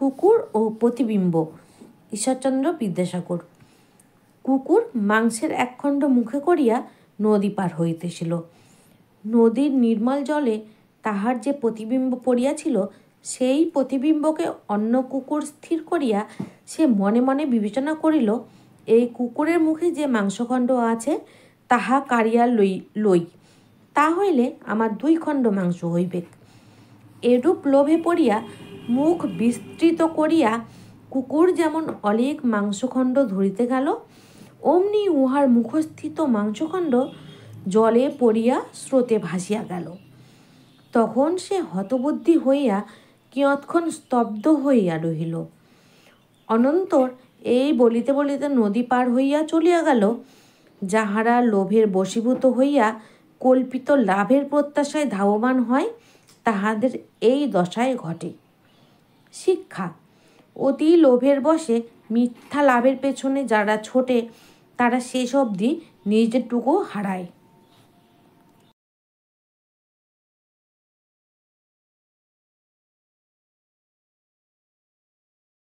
কুকুর ও প্রতিবিম্ব। ঈশ্বরচন্দ্র বিদ্যাসাগর। কুকুর মাংসের একখণ্ড মুখে করিয়া নদী পার হইতেছিল। নদীর নির্মল জলে তাহার যে প্রতিবিম্ব পড়িয়াছিল, সেই প্রতিবিম্বকে অন্য কুকুর স্থির করিয়া সে মনে মনে বিবেচনা করিল, এই কুকুরের মুখে যে মাংসখণ্ড আছে তাহা কাড়িয়া লই, তা হইলে আমার 2 খণ্ড মাংস হইবে। এরূপ লোভে পড়িয়া মুখ বিস্তৃত করিয়া কুকুর যেমন অনেক মাংসখণ্ড ধরিতে গেল, অমনি উহার মুখস্থিত মাংসখণ্ড জলে পড়িয়া স্রোতে ভাসিয়া গেল। তখন সে হতবুদ্ধি হইয়া কিয়ৎক্ষণ স্তব্ধ হইয়া রহিল। অনন্তর এই বলিতে বলিতে নদী পার হইয়া চলিয়া গেল। যাহারা লোভের বশীভূত হইয়া কল্পিত লাভের প্রত্যাশায় ধাবমান হয়, তাহাদের এই দশায় ঘটে। শিক্ষা: অতি লোভের বশে মিথ্যা লাভের পেছনে যারা ছোটে, তারা শেষ অবধি নিজেরটুকু হারায়।